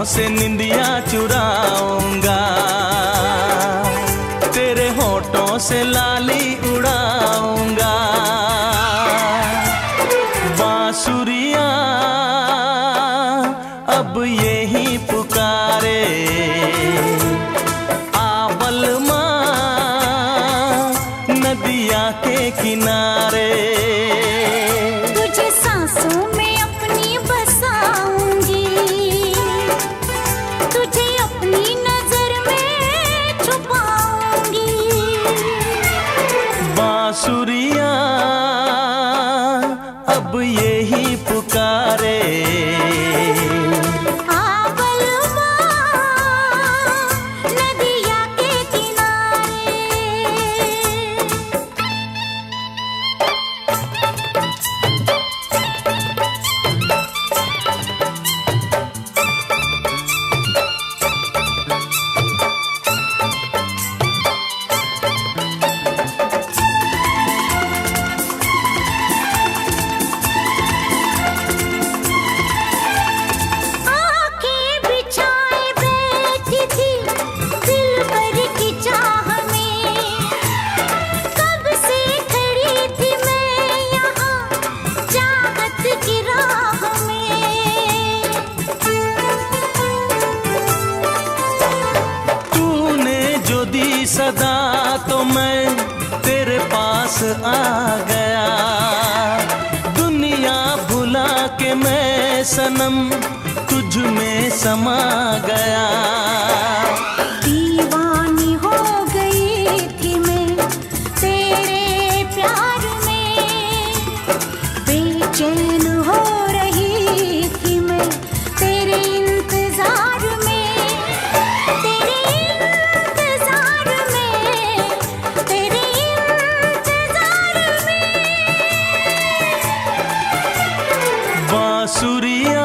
से निंदिया चुराऊंगा, तेरे होठों से लाली उड़ाऊंगा। बांसुरियां अब यही पुकारे, आवल माँ नदिया के किनारे। तुझे सांसों में अपनी बसाऊंगी, तुझे अपनी नजर में छुपाऊंगी। बांसुरियां अब यही पुकारे, नदिया के किनारे। सदा तो मैं तेरे पास आ गया, दुनिया भुला के मैं सनम तुझ में समा गया। दीवानी हो गई थी मैं तेरे प्यार में, बेचैन हो रही थी मैं तेरे इंतजार में। बांसुरियां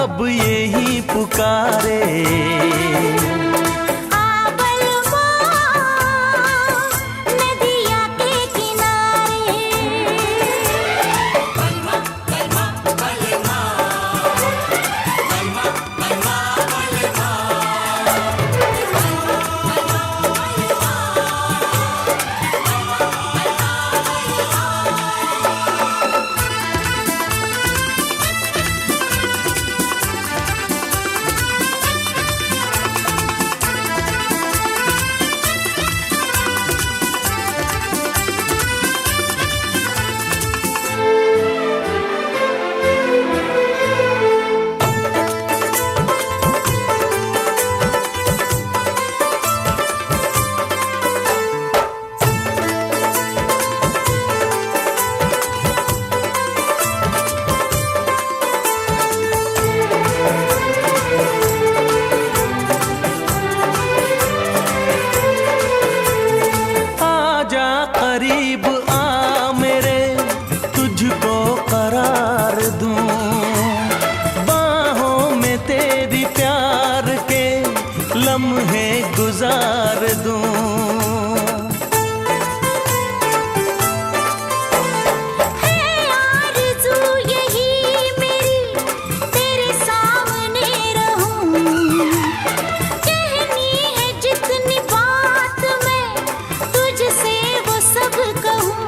अब यही पुकारे, नदिया के किनारे। करीब आ मेरे, तुझको करार दूं, बाहों में तेरी प्यार के लम्हे गुजार दूं। है आरज़ू यही मेरी तेरे सामने रहूं, कहनी है जितनी बात मैं तुझसे वो सब कहूं।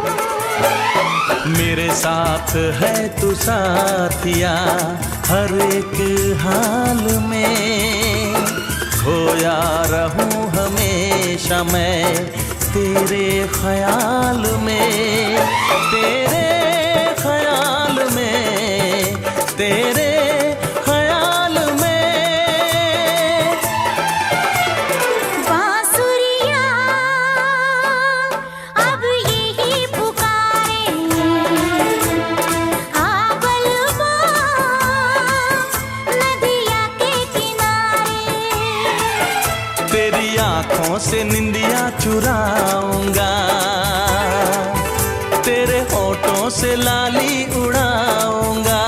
मेरे साथ है तू साथिया, हर एक हाल में खोया रहूं हमेशा मैं तेरे ख्याल में, तेरे ख्याल में, तेरे ख्याल में। बांसुरियां अब यही पुकारे, आवल नदिया के किनारे। तेरी आंखों से निंदिया चुराऊंगा, तेरे होठों से लाली उड़ाऊंगा।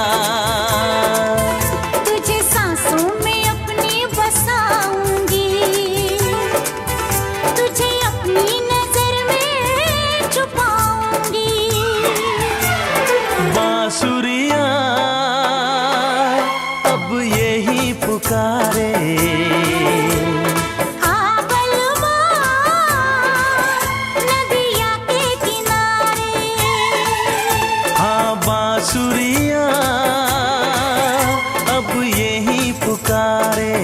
तुझे सांसों में अपनी बसाऊंगी, तुझे अपनी नजर में छुपाऊंगी। बांसुरियां अब बांसुरिया अब यही पुकारे।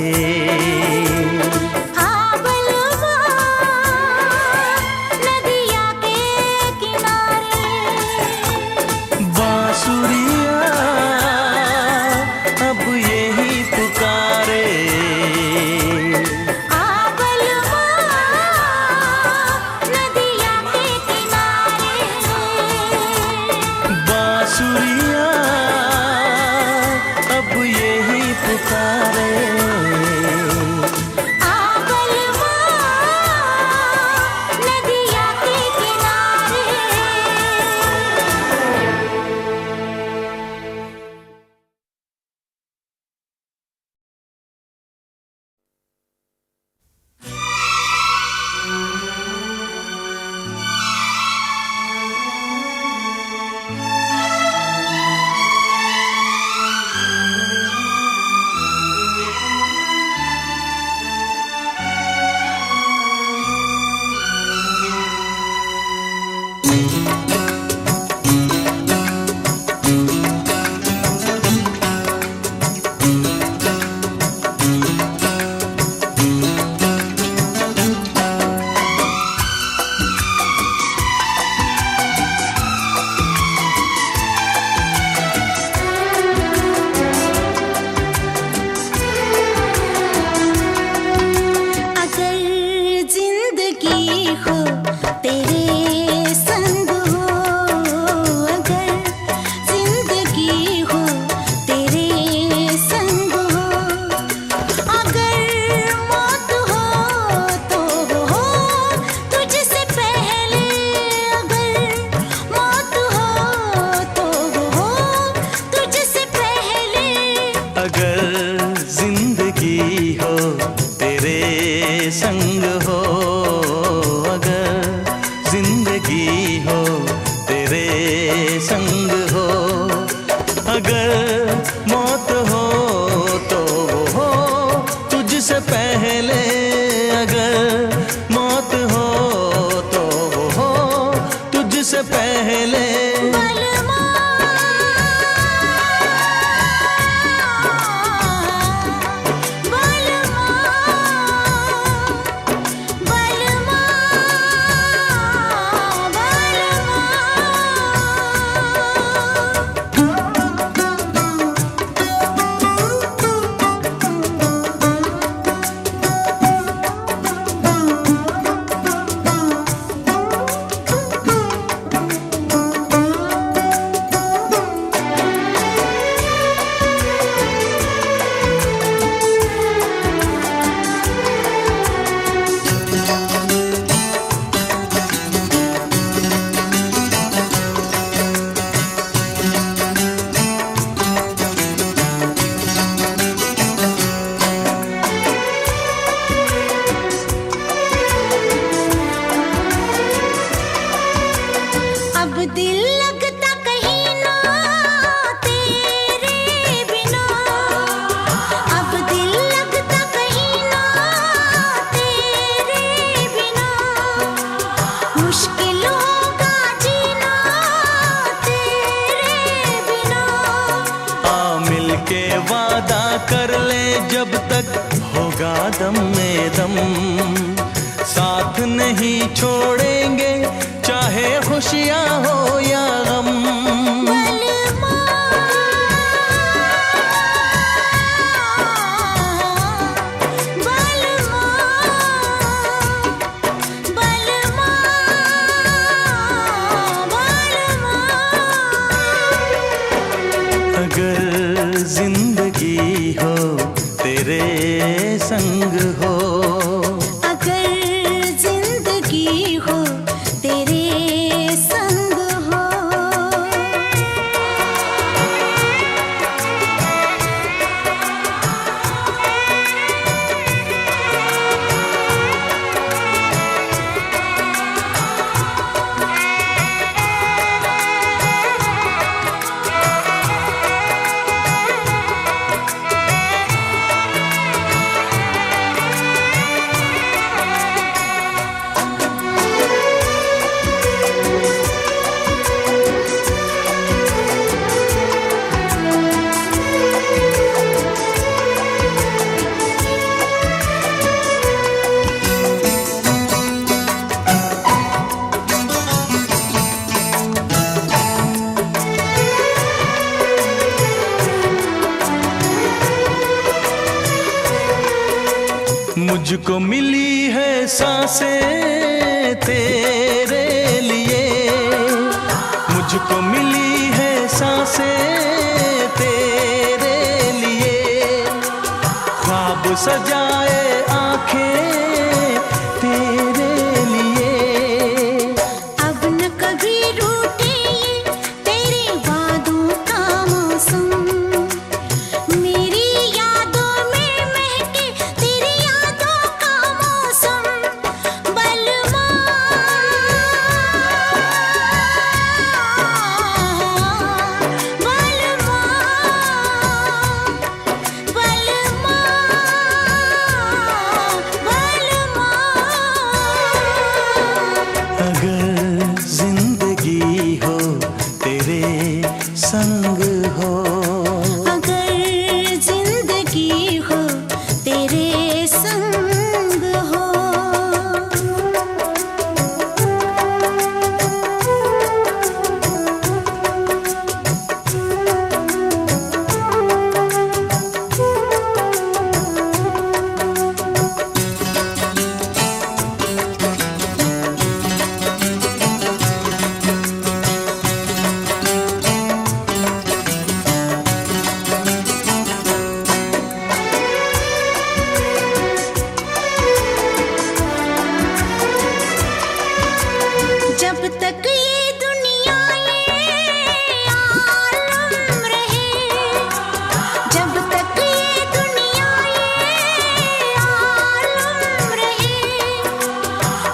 जब तक होगा दम में दम, साथ नहीं छोड़ेंगे चाहे खुशियाँ हो या गम। अगर जिंदगी हो तेरे संग हो, अगर जिंदगी हो मुझको मिली है सांसें तेरे लिए, मुझको मिली है सांसें तेरे लिए, ख्वाब सजाए आंखें तेरे लिए। अब न कभी रूठे ये तेरे वादों का मौसम, मेरी यादों में महके तेरी यादों का मौसम। बलमा बलमा बलमा बलमा। अगर जिंदगी हो तेरे संग हो, अगर जिंदगी हो तेरे संग हो। जब तक ये दुनिया ये आलम रहे, जब तक ये दुनिया ये आलम रहे,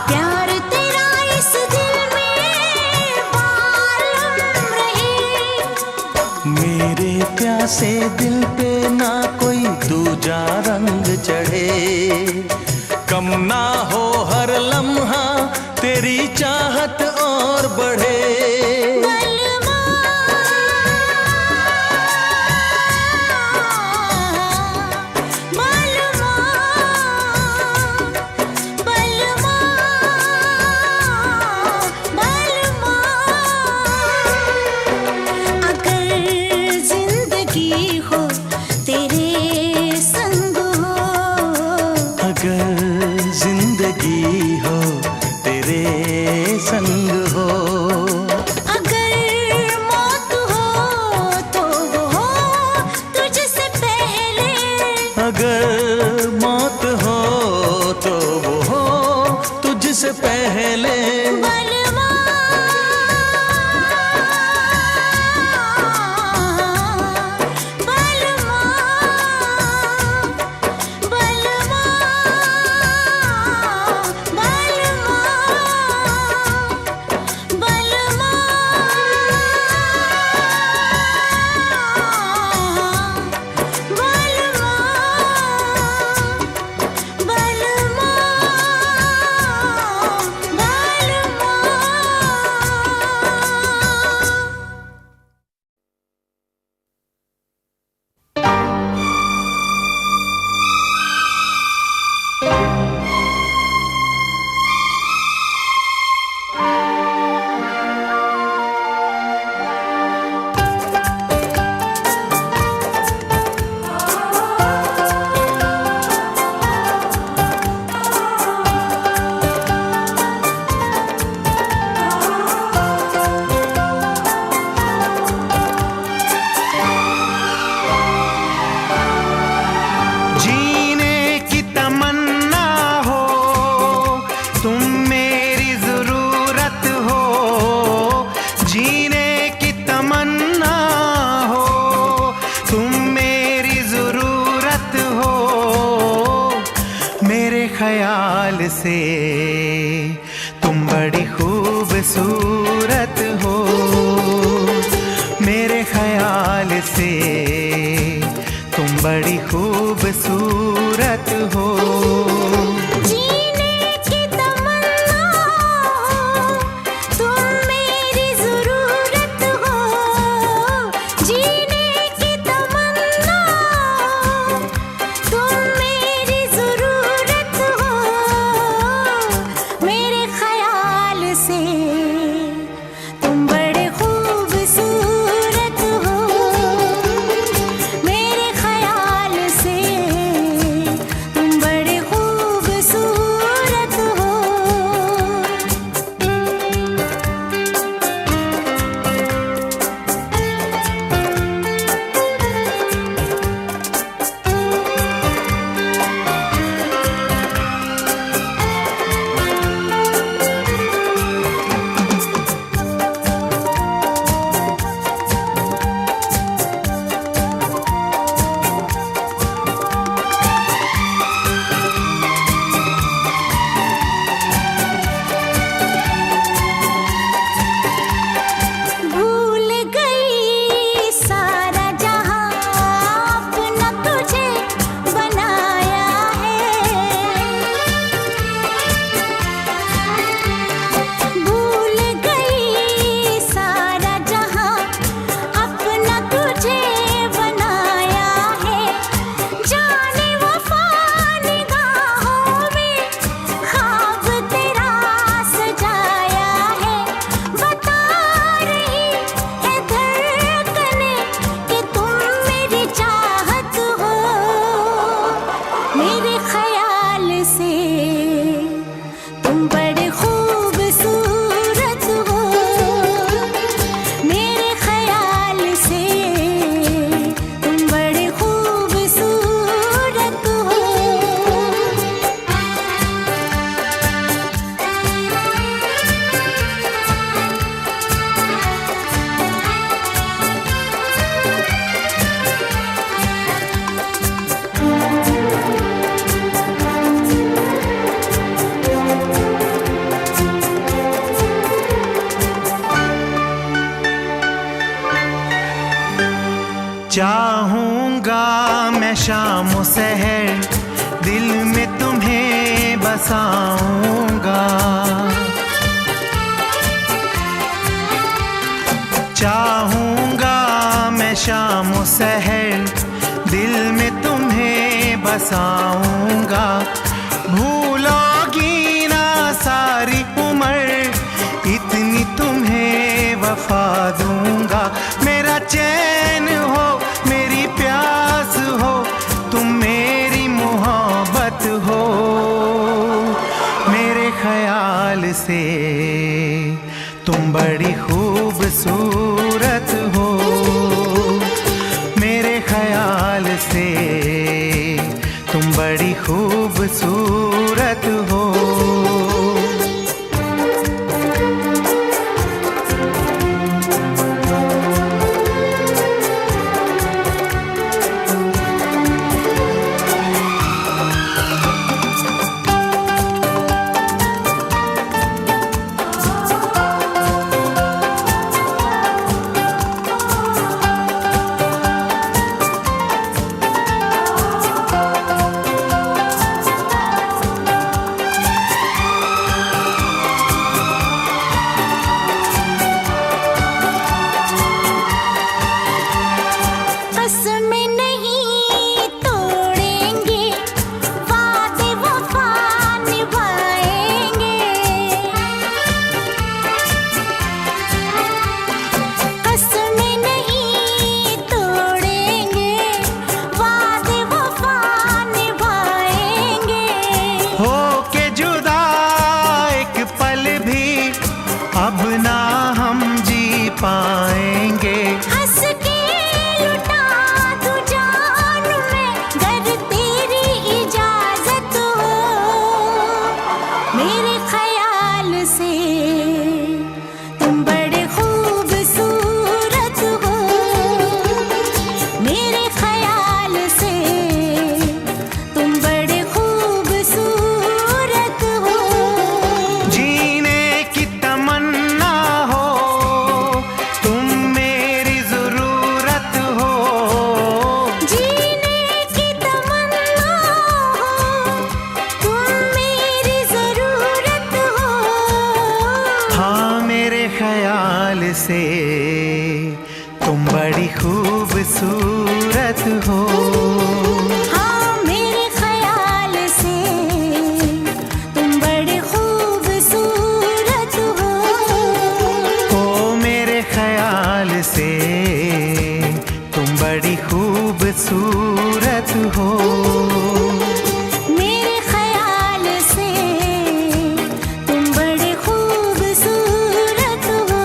प्यार तेरा इस दिल में बालम रहे। मेरे प्यासे दिल पे ना कोई दूजा रंग चढ़े, कम ना हो हर लम्हा तेरी चाहत और बढ़े। बलमा बलमा बलमा बलमा। अगर जिंदगी हो तेरे संग हो, अगर जिंदगी हो तेरे संग हो, अगर मौत हो तो वो हो तुझसे पहले। अगर मौत हो तो वो हो तुझसे पहले। बलमा बलमा बलमा बलमा बलमा ख्याल से तुम बड़ी खूबसूरत हो, मेरे ख्याल से तुम बड़ी खूबसूरत हो। जीने की तमन्ना हो, तुम मेरी ज़रूरत हो। जीने की तमन्ना हो, तुम मेरी ज़रूरत हो। मेरे ख्याल से तुम बड़े खूबसूरत हो। मेरे ख्याल से तुम बड़े खूबसूरत चाहूंगा मैं शाम सहर दिल में तुम्हें बसाऊंगा। चाहूंगा मैं शाम सहर दिल में तुम्हें बसाऊंगा। भूलोगी ना सारी उम्र इतनी तुम्हें वफा दूंगा। मेरा चैन हो मेरी प्यास हो तुम मेरी मोहब्बत हो। मेरे ख्याल से तुम बड़ी खूबसूरत हो। मेरे ख्याल से तुम बड़ी खूबसूरत हो। अब ना हम जी पाएंगे। हंस के लुटा दूं जान मैं गर तेरी इजाजत हो। मेरे ख्याल से तुम बड़े खूबसूरत हो। मेरे ख्याल से तुम बड़े खूबसूरत हो। जीने की तमन्ना हो तुम मेरी जरूरत हो। जीने की तमन्ना हो तुम मेरी जरूरत हो। हाँ मेरे ख्याल से तुम बड़ी खूबसूरत हो। हाँ मेरे ख्याल से तुम बड़े खूबसूरत हो। ओ मेरे ख्याल से तुम बड़ी खूबसूरत हो। मेरे ख्याल से तुम बड़े खूबसूरत हो।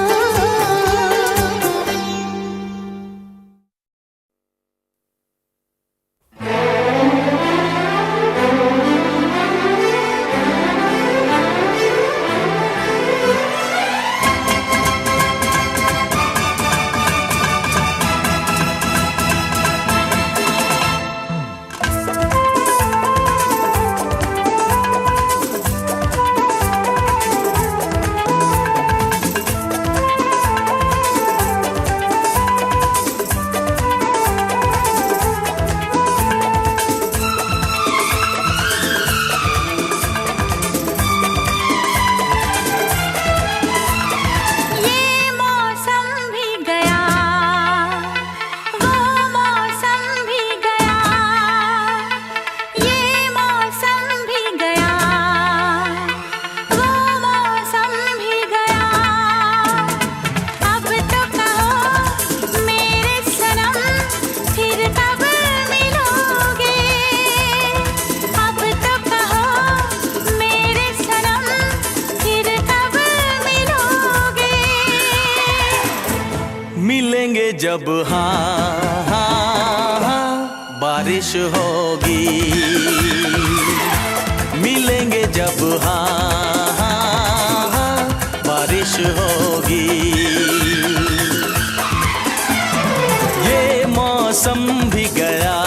ये मौसम भी गया, वो मौसम भी गया। ये मौसम भी गया, वो मौसम भी गया। अब तो कहो मेरे सनम फिर कब मिलोगे। अब तो कहो मेरे सनम फिर कब मिलोगे। मिलेंगे जब हाँ हाँ हाँ बारिश होगी। मिलेंगे जब हाँ हाँ हाँ बारिश होगी। ये मौसम भी गया,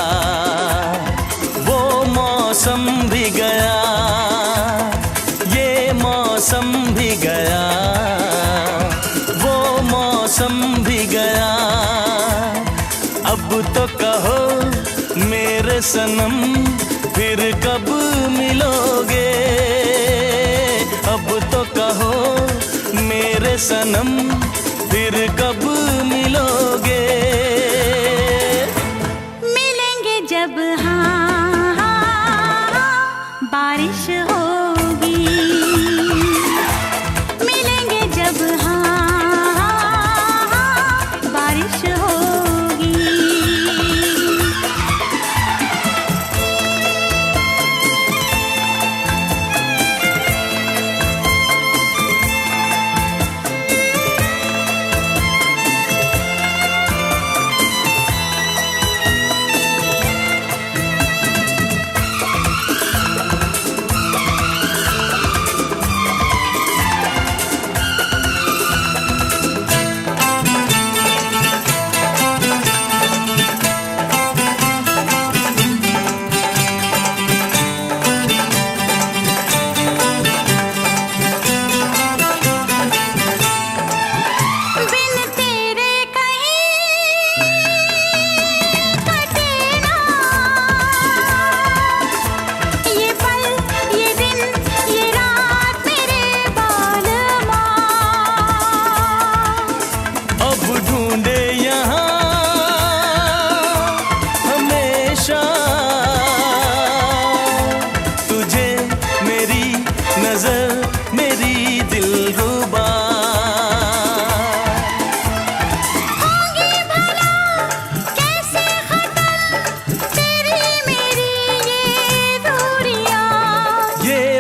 वो मौसम भी गया। ये मौसम भी गया, वो मौसम भी गया। अब तो मेरे सनम फिर कब मिलोगे? अब तो कहो मेरे सनम फिर कब मिलोगे? मिलेंगे जब हाँ, हाँ, हाँ बारिश होगी। मिलेंगे जब हाँ, हाँ, हाँ बारिश होगी।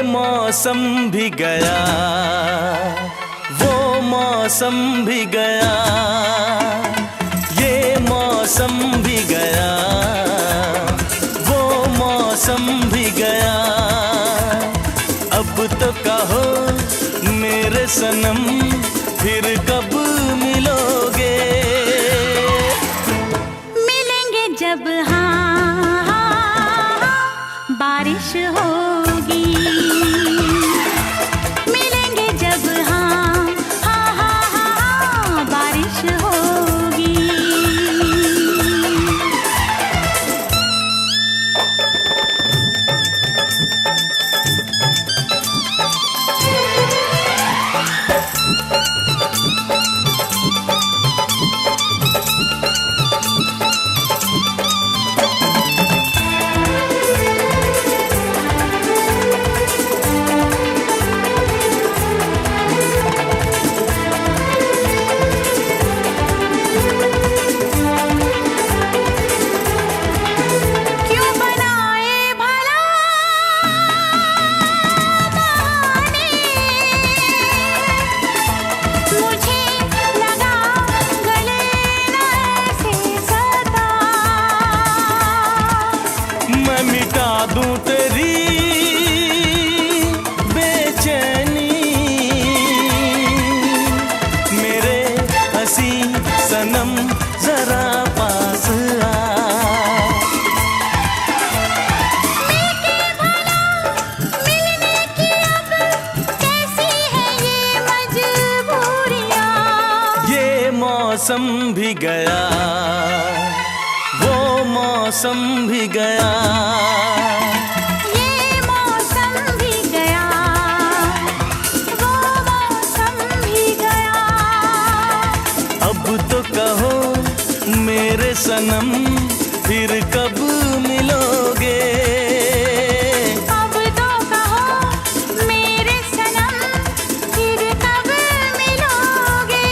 मौसम भी गया, वो मौसम भी गया, ये मौसम भी गया, वो मौसम भी गया। अब तो कहो मेरे सनम फिर कब मिलोगे? मिलेंगे जब हाँ, हाँ, हाँ बारिश होगी। मिलेंगे जब हाँ, हाँ, हाँ, हाँ बारिश होगी। मिटा दूं तेरी बेचैनी, मेरे हंसी सनम जरा पास आ। मिलके भला मिलने की अब कैसी है ये मजबूरियां। ये मौसम भी गया, वो मौसम भी गया, ये मौसम भी गया, वो मौसम भी गया। अब तो कहो मेरे सनम फिर कब मिलोगे? अब तो कहो मेरे सनम फिर कब मिलोगे?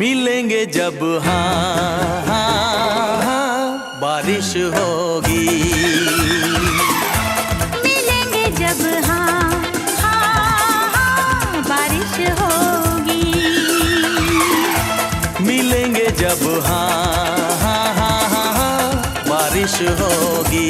मिलेंगे जब हाँ, हाँ, हाँ बारिश होगी। मिलेंगे जब हाँ, हाँ, हाँ बारिश होगी। मिलेंगे जब हाँ, हाँ, हाँ, हाँ, हाँ बारिश होगी।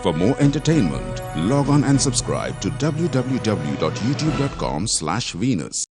For more entertainment, log on and subscribe to www.youtube.com/Venus.